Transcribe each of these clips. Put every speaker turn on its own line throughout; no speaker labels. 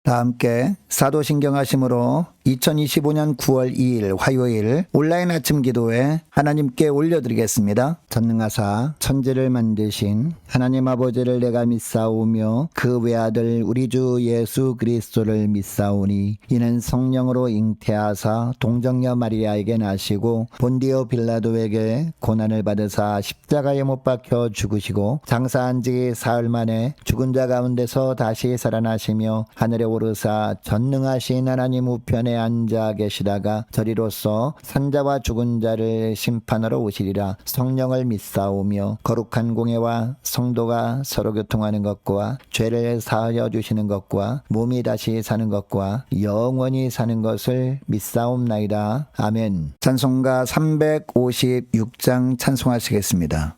다 함께 사도신경하심으로 2025년 9월 2일 화요일 온라인 아침 기도에 하나님께 올려드리겠습니다. 전능하사 천지를 만드신 하나님 아버지를 내가 믿사오며 그 외아들 우리 주 예수 그리스도를 믿사오니 이는 성령으로 잉태하사 동정녀 마리아에게 나시고 본디오 빌라도에게 고난을 받으사 십자가에 못 박혀 죽으시고 장사한 지 사흘 만에 죽은 자 가운데서 다시 살아나시며 하늘에 오르사 전능하신 하나님 우편에 앉아 계시다가 저리로서 산자와 죽은 자를 심판하러 오시리라. 성령을 믿사오며 거룩한 공예와 성도가 서로 교통하는 것과 죄를 사하여 주시는 것과 몸이 다시 사는 것과 영원히 사는 것을 믿사옵나이다. 아멘. 찬송가 356장 찬송하시겠습니다.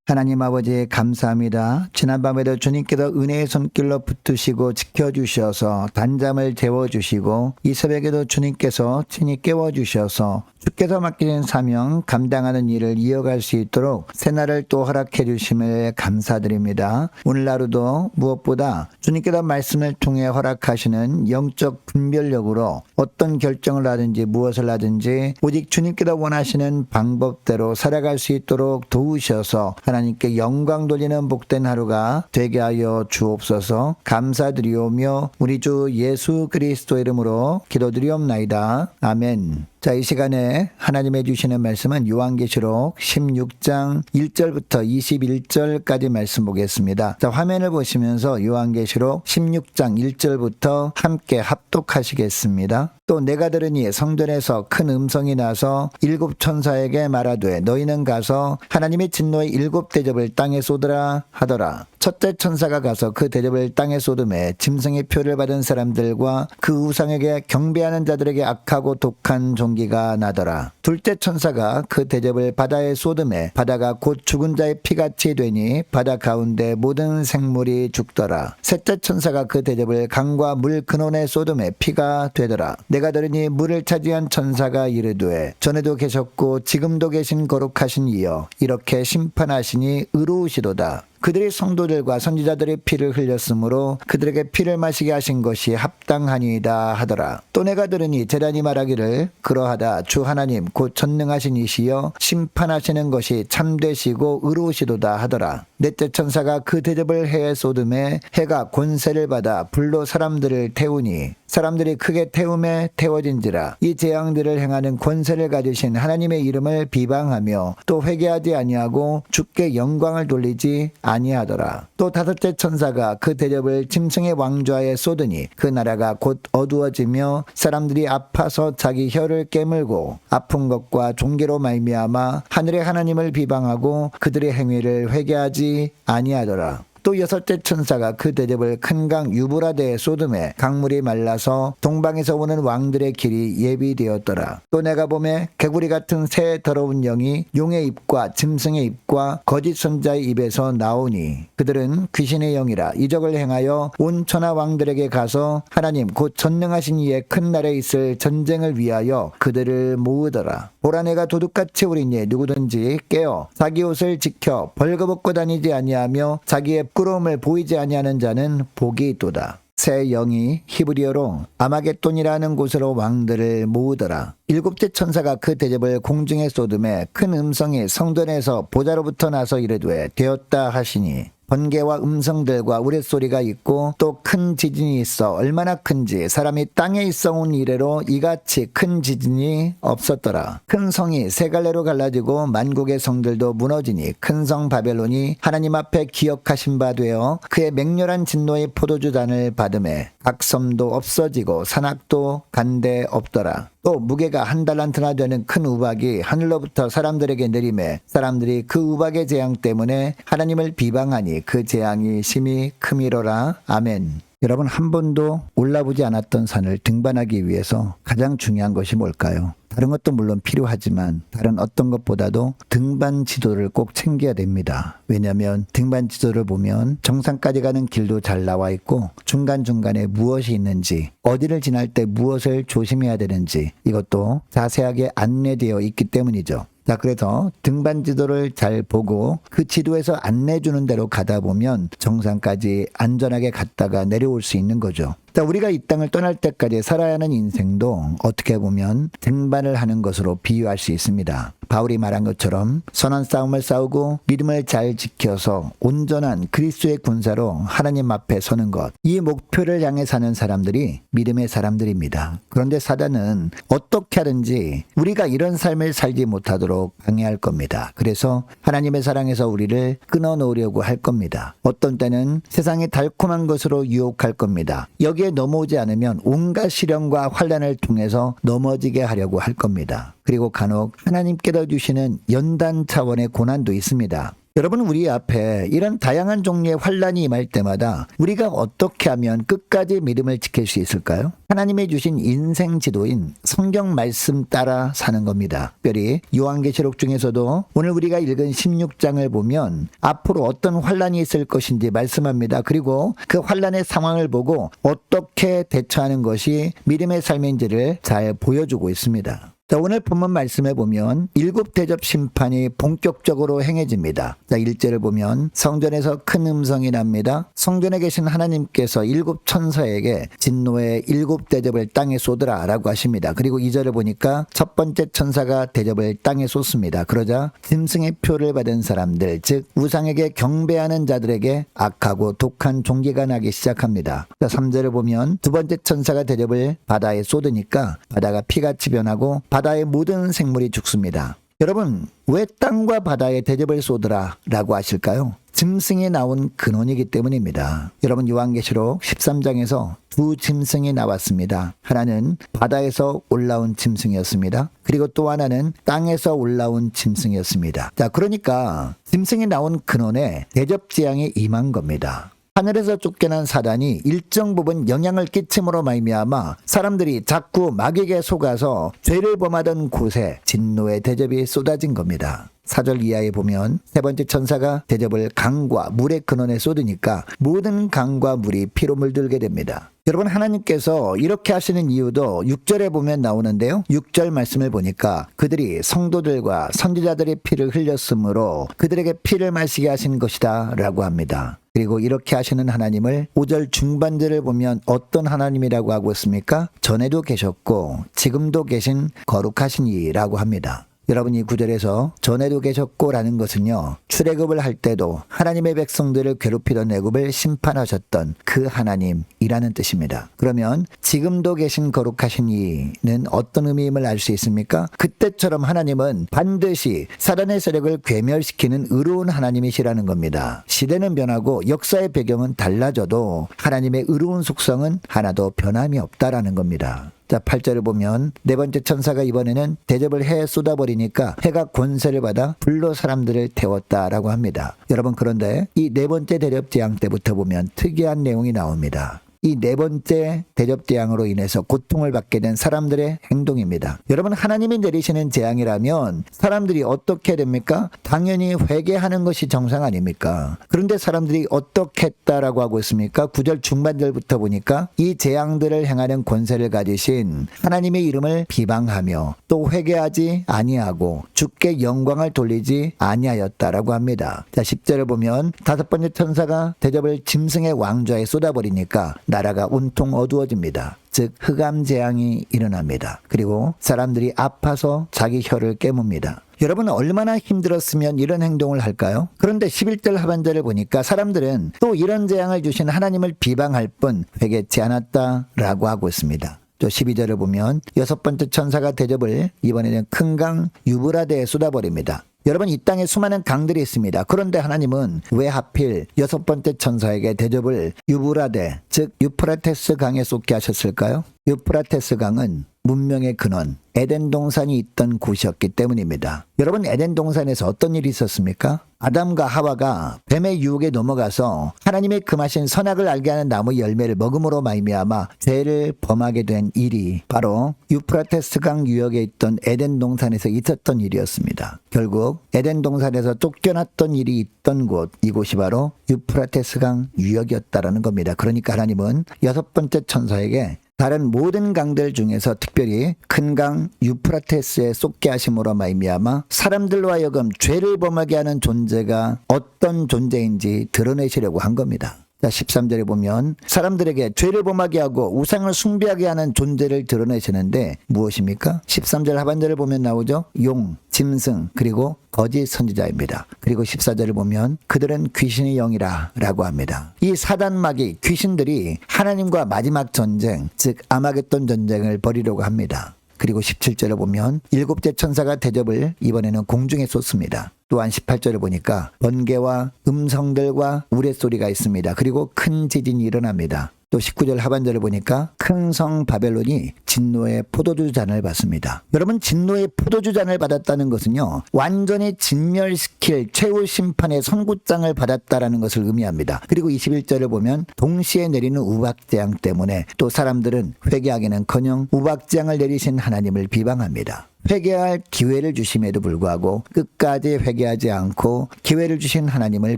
하나님 아버지 감사합니다. 지난밤에도 주님께서 은혜의 손길로 붙드시고 지켜주셔서 단잠을 재워주시고 이 새벽에도 주님께서 친히 깨워주셔서 주께서 맡기신 사명 감당하는 일을 이어갈 수 있도록 새날을 또 허락해 주심을 감사드립니다. 오늘 하루도 무엇보다 주님께서 말씀을 통해 허락하시는 영적 분별력으로 어떤 결정을 하든지 무엇을 하든지 오직 주님께서 원하시는 방법대로 살아갈 수 있도록 도우셔서 하나님께 영광 돌리는 복된 하루가 되게 하여 주옵소서. 감사드리오며 우리 주 예수 그리스도 이름으로 기도드리옵나이다. 아멘. 자, 이 시간에 하나님의 주시는 말씀은 요한계시록 16장 1절부터 21절까지 말씀 보겠습니다. 자, 화면을 보시면서 요한계시록 16장 1절부터 함께 합독하시겠습니다. 또 내가 들으니 성전에서 큰 음성이 나서 일곱 천사에게 말하되 너희는 가서 하나님의 진노의 일곱 대접을 땅에 쏟으라 하더라. 첫째 천사가 가서 그 대접을 땅에 쏟음에 짐승의 표를 받은 사람들과 그 우상에게 경배하는 자들에게 악하고 독한 종기가 나더라. 둘째 천사가 그 대접을 바다에 쏟음에 바다가 곧 죽은 자의 피같이 되니 바다 가운데 모든 생물이 죽더라. 셋째 천사가 그 대접을 강과 물 근원에 쏟음에 피가 되더라. 내가 들으니 물을 차지한 천사가 이르되 전에도 계셨고 지금도 계신 거룩하신 이여 이렇게 심판하시니 의로우시도다. 그들이 성도들과 선지자들의 피를 흘렸으므로 그들에게 피를 마시게 하신 것이 합당하니이다 하더라. 또 내가 들으니 제단이 말하기를 그러하다 주 하나님 곧 전능하신 이시여 심판하시는 것이 참되시고 의로우시도다 하더라. 넷째 천사가 그 대접을 해에 쏟음에 해가 권세를 받아 불로 사람들을 태우니 사람들이 크게 태움에 태워진지라. 이 재앙들을 행하는 권세를 가지신 하나님의 이름을 비방하며 또 회개하지 아니하고 주께 영광을 돌리지 아니하더라. 또 다섯째 천사가 그 대접을 짐승의 왕좌에 쏟으니 그 나라가 곧 어두워지며 사람들이 아파서 자기 혀를 깨물고 아픈 것과 종기로 말미암아 하늘의 하나님을 비방하고 그들의 행위를 회개하지 아니하더라. 또 여섯째 천사가 그 대접을 큰 강 유브라데에 쏟음에 강물이 말라서 동방에서 오는 왕들의 길이 예비되었더라. 또 내가 보매 개구리 같은 새 더러운 영이 용의 입과 짐승의 입과 거짓 선자의 입에서 나오니 그들은 귀신의 영이라 이적을 행하여 온 천하 왕들에게 가서 하나님 곧 전능하신 이의 큰 날에 있을 전쟁을 위하여 그들을 모으더라. 보라 내가 도둑같이 우리니 누구든지 깨어 자기 옷을 지켜 벌거벗고 다니지 아니하며 자기의 부끄러움을 보이지 아니하는 자는 복이 있도다. 새 영이 히브리어로 아마겟돈이라는 곳으로 왕들을 모으더라. 일곱째 천사가 그 대접을 공중에 쏟음에 큰 음성이 성전에서 보좌로부터 나서 이르되 되었다 하시니 번개와 음성들과 우레소리가 있고 또 큰 지진이 있어 얼마나 큰지 사람이 땅에 있어 온 이래로 이같이 큰 지진이 없었더라. 큰 성이 세 갈래로 갈라지고 만국의 성들도 무너지니 큰 성 바벨론이 하나님 앞에 기억하신 바 되어 그의 맹렬한 진노의 포도주잔을 받음에 각 섬도 없어지고 산악도 간데 없더라. 또 무게가 한 달란트나 되는 큰 우박이 하늘로부터 사람들에게 내림에 사람들이 그 우박의 재앙 때문에 하나님을 비방하니 그 재앙이 심히 크미로라. 아멘. 여러분 한 번도 올라보지 않았던 산을 등반하기 위해서 가장 중요한 것이 뭘까요? 다른 것도 물론 필요하지만 다른 어떤 것보다도 등반 지도를 꼭 챙겨야 됩니다. 왜냐하면 등반 지도를 보면 정상까지 가는 길도 잘 나와 있고 중간중간에 무엇이 있는지 어디를 지날 때 무엇을 조심해야 되는지 이것도 자세하게 안내되어 있기 때문이죠. 자, 그래서 등반 지도를 잘 보고 그 지도에서 안내 주는 대로 가다 보면 정상까지 안전하게 갔다가 내려올 수 있는 거죠. 자, 우리가 이 땅을 떠날 때까지 살아야 하는 인생도 어떻게 보면 등반을 하는 것으로 비유할 수 있습니다. 바울이 말한 것처럼 선한 싸움을 싸우고 믿음을 잘 지켜서 온전한 그리스도의 군사로 하나님 앞에 서는 것. 이 목표를 향해 사는 사람들이 믿음의 사람들입니다. 그런데 사단은 어떻게 하든지 우리가 이런 삶을 살지 못하도록 방해할 겁니다. 그래서 하나님의 사랑에서 우리를 끊어놓으려고 할 겁니다. 어떤 때는 세상의 달콤한 것으로 유혹할 겁니다. 여기에 넘어오지 않으면 온갖 시련과 환난을 통해서 넘어지게 하려고 할 겁니다. 그리고 간혹 하나님께서 주시는 연단 차원의 고난도 있습니다. 여러분 우리 앞에 이런 다양한 종류의 환난이 임할 때마다 우리가 어떻게 하면 끝까지 믿음을 지킬 수 있을까요? 하나님이 주신 인생 지도인 성경 말씀 따라 사는 겁니다. 특별히 요한계시록 중에서도 오늘 우리가 읽은 16장을 보면 앞으로 어떤 환난이 있을 것인지 말씀합니다. 그리고 그 환난의 상황을 보고 어떻게 대처하는 것이 믿음의 삶인지를 잘 보여주고 있습니다. 자, 오늘 본문 말씀에 보면 일곱 대접 심판이 본격적으로 행해집니다. 자, 1절을 보면 성전에서 큰 음성이 납니다. 성전에 계신 하나님께서 일곱 천사에게 진노의 일곱 대접을 땅에 쏟으라 라고 하십니다. 그리고 2절을 보니까 첫 번째 천사가 대접을 땅에 쏟습니다. 그러자 짐승의 표를 받은 사람들, 즉 우상에게 경배하는 자들에게 악하고 독한 종기가 나기 시작합니다. 자, 3절을 보면 두 번째 천사가 대접을 바다에 쏟으니까 바다가 피같이 변하고 바다의 모든 생물이 죽습니다. 여러분, 왜 땅과 바다에 대접을 쏟으라 라고 하실까요? 짐승이 나온 근원이기 때문입니다. 여러분 요한계시록 13장에서 두 짐승이 나왔습니다. 하나는 바다에서 올라온 짐승이었습니다. 그리고 또 하나는 땅에서 올라온 짐승이었습니다. 자, 그러니까 짐승이 나온 근원에 대접재앙이 임한 겁니다. 하늘에서 쫓겨난 사단이 일정 부분 영향을 끼침으로 말미암아 사람들이 자꾸 마귀에게 속아서 죄를 범하던 곳에 진노의 대접이 쏟아진 겁니다. 4절 이하에 보면 세 번째 천사가 대접을 강과 물의 근원에 쏟으니까 모든 강과 물이 피로 물들게 됩니다. 여러분 하나님께서 이렇게 하시는 이유도 6절에 보면 나오는데요. 6절 말씀을 보니까 그들이 성도들과 선지자들의 피를 흘렸으므로 그들에게 피를 마시게 하신 것이다 라고 합니다. 그리고 이렇게 하시는 하나님을 5절 중반절을 보면 어떤 하나님이라고 하고 있습니까? 전에도 계셨고 지금도 계신 거룩하신 이라고 합니다. 여러분 이 구절에서 전에도 계셨고 라는 것은요, 출애굽을 할 때도 하나님의 백성들을 괴롭히던 애굽을 심판하셨던 그 하나님이라는 뜻입니다. 그러면 지금도 계신 거룩하신 이는 어떤 의미임을 알 수 있습니까? 그때처럼 하나님은 반드시 사단의 세력을 괴멸시키는 의로운 하나님이시라는 겁니다. 시대는 변하고 역사의 배경은 달라져도 하나님의 의로운 속성은 하나도 변함이 없다라는 겁니다. 자, 8절을 보면 네 번째 천사가 이번에는 대접을 해에 쏟아버리니까 해가 권세를 받아 불로 사람들을 태웠다라고 합니다. 여러분 그런데 이 네 번째 대접 재앙 때부터 보면 특이한 내용이 나옵니다. 이 네 번째 대접 재앙으로 인해서 고통을 받게 된 사람들의 행동입니다. 여러분 하나님이 내리시는 재앙이라면 사람들이 어떻게 됩니까? 당연히 회개하는 것이 정상 아닙니까? 그런데 사람들이 어떻게 했다라고 하고 있습니까? 9절 중반절부터 보니까 이 재앙들을 행하는 권세를 가지신 하나님의 이름을 비방하며 또 회개하지 아니하고 주께 영광을 돌리지 아니하였다라고 합니다. 자, 10절을 보면 다섯 번째 천사가 대접을 짐승의 왕좌에 쏟아버리니까 나라가 온통 어두워집니다. 즉 흑암 재앙이 일어납니다. 그리고 사람들이 아파서 자기 혀를 깨뭅니다. 여러분 얼마나 힘들었으면 이런 행동을 할까요? 그런데 11절 하반절을 보니까 사람들은 또 이런 재앙을 주신 하나님을 비방할 뿐 회개치 않았다라고 하고 있습니다. 또 12절을 보면 여섯 번째 천사가 대접을 이번에는 큰 강 유브라데에 쏟아버립니다. 여러분 이 땅에 수많은 강들이 있습니다. 그런데 하나님은 왜 하필 여섯 번째 천사에게 대접을 유브라데, 즉 유프라테스 강에 쏟게 하셨을까요? 유프라테스 강은 문명의 근원, 에덴 동산이 있던 곳이었기 때문입니다. 여러분 에덴 동산에서 어떤 일이 있었습니까? 아담과 하와가 뱀의 유혹에 넘어가서 하나님의 금하신 선악을 알게 하는 나무 열매를 먹음으로 말미암아 죄를 범하게 된 일이 바로 유프라테스 강 유역에 있던 에덴 동산에서 있었던 일이었습니다. 결국 에덴 동산에서 쫓겨났던 일이 있던 곳, 이곳이 바로 유프라테스 강 유역이었다라는 겁니다. 그러니까 하나님은 여섯 번째 천사에게 다른 모든 강들 중에서 특별히 큰 강 유프라테스에 쏟게 하심으로 말미암아 사람들로 하여금 죄를 범하게 하는 존재가 어떤 존재인지 드러내시려고 한 겁니다. 자, 13절에 보면 사람들에게 죄를 범하게 하고 우상을 숭배하게 하는 존재를 드러내시는데 무엇입니까? 13절 하반절을 보면 나오죠. 용, 짐승, 그리고 거짓 선지자입니다. 그리고 14절을 보면 그들은 귀신의 영이라 라고 합니다. 이 사단마귀 귀신들이 하나님과 마지막 전쟁, 즉 아마겟돈 전쟁을 벌이려고 합니다. 그리고 17절을 보면 일곱째 천사가 대접을 이번에는 공중에 쏟습니다. 또한 18절을 보니까 번개와 음성들과 우레소리가 있습니다. 그리고 큰 지진이 일어납니다. 또 19절 하반절을 보니까 큰 성 바벨론이 진노의 포도주 잔을 받습니다. 여러분 진노의 포도주 잔을 받았다는 것은요, 완전히 진멸시킬 최후 심판의 선구장을 받았다라는 것을 의미합니다. 그리고 21절을 보면 동시에 내리는 우박재앙 때문에 또 사람들은 회개하기는커녕 우박재앙을 내리신 하나님을 비방합니다. 회개할 기회를 주심에도 불구하고 끝까지 회개하지 않고 기회를 주신 하나님을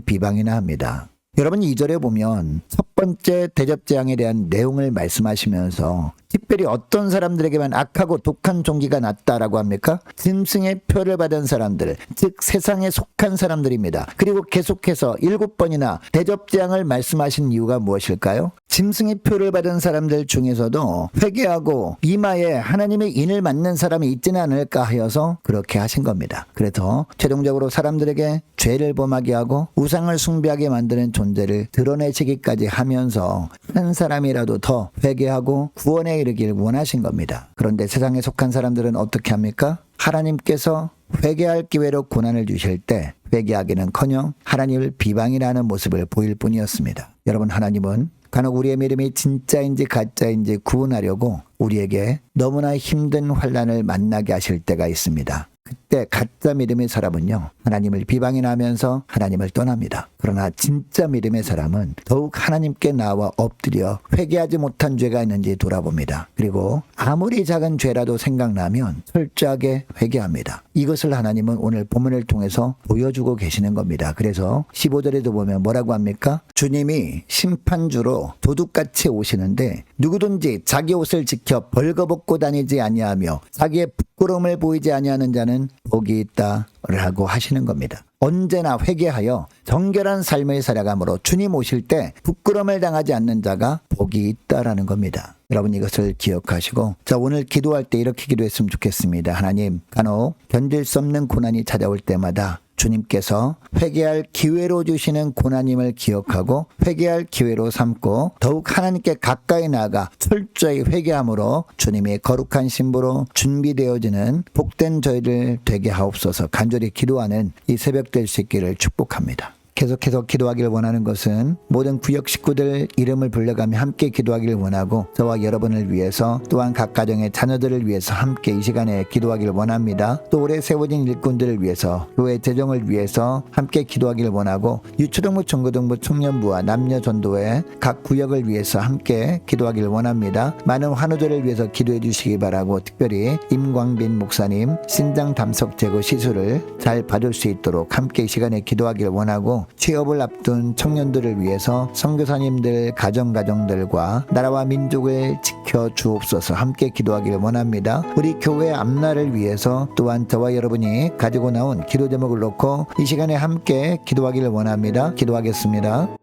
비방이나 합니다. 여러분 2절에 보면 첫 번째 대접재앙에 대한 내용을 말씀하시면서 특별히 어떤 사람들에게만 악하고 독한 종기가 났다라고 합니까? 짐승의 표를 받은 사람들, 즉 세상에 속한 사람들입니다. 그리고 계속해서 7번이나 대접재앙을 말씀하신 이유가 무엇일까요? 짐승의 표를 받은 사람들 중에서도 회개하고 이마에 하나님의 인을 맞는 사람이 있지는 않을까 하여서 그렇게 하신 겁니다. 그래서 최종적으로 사람들에게 죄를 범하게 하고 우상을 숭배하게 만드는 존재를 드러내시기까지 하면서 한 사람이라도 더 회개하고 구원에 이르길 원하신 겁니다. 그런데 세상에 속한 사람들은 어떻게 합니까? 하나님께서 회개할 기회로 고난을 주실 때 회개하기는커녕 하나님을 비방이나 하는 모습을 보일 뿐이었습니다. 여러분, 하나님은 간혹 우리의 믿음이 진짜인지 가짜인지 구분하려고 우리에게 너무나 힘든 환난을 만나게 하실 때가 있습니다. 그때 가짜 믿음의 사람은요, 하나님을 비방이나 하면서 하나님을 떠납니다. 그러나 진짜 믿음의 사람은 더욱 하나님께 나와 엎드려 회개하지 못한 죄가 있는지 돌아봅니다. 그리고 아무리 작은 죄라도 생각나면 철저하게 회개합니다. 이것을 하나님은 오늘 본문을 통해서 보여주고 계시는 겁니다. 그래서 15절에도 보면 뭐라고 합니까? 주님이 심판주로 도둑같이 오시는데 누구든지 자기 옷을 지켜 벌거벗고 다니지 아니하며 자기의 부끄러움을 보이지 아니하는 자는 복이 있다라고 하시는 겁니다. 언제나 회개하여 정결한 삶을 살아가므로 주님 오실 때 부끄러움을 당하지 않는 자가 복이 있다라는 겁니다. 여러분, 이것을 기억하시고 오늘 기도할 때 이렇게 기도했으면 좋겠습니다. 하나님, 간혹 견딜 수 없는 고난이 찾아올 때마다 주님께서 회개할 기회로 주시는 고난임을 기억하고 회개할 기회로 삼고 더욱 하나님께 가까이 나아가 철저히 회개함으로 주님의 거룩한 신부로 준비되어지는 복된 저희를 되게 하옵소서. 간절히 기도하는 이 새벽 될 수 있기를 축복합니다. 계속해서 기도하기를 원하는 것은 모든 구역 식구들 이름을 불러가며 함께 기도하기를 원하고 저와 여러분을 위해서 또한 각 가정의 자녀들을 위해서 함께 이 시간에 기도하기를 원합니다. 또 오래 세워진 일꾼들을 위해서 교회 재정을 위해서 함께 기도하기를 원하고 유초등부 중고등부 청년부와 남녀 전도회 각 구역을 위해서 함께 기도하기를 원합니다. 많은 환우들을 위해서 기도해 주시기 바라고 특별히 임광빈 목사님 신장 담석 제거 시술을 잘 받을 수 있도록 함께 이 시간에 기도하기를 원하고 취업을 앞둔 청년들을 위해서 선교사님들 가정들과 나라와 민족을 지켜 주옵소서. 함께 기도하기를 원합니다. 우리 교회 앞날을 위해서 또한 저와 여러분이 가지고 나온 기도 제목을 놓고 이 시간에 함께 기도하기를 원합니다. 기도하겠습니다.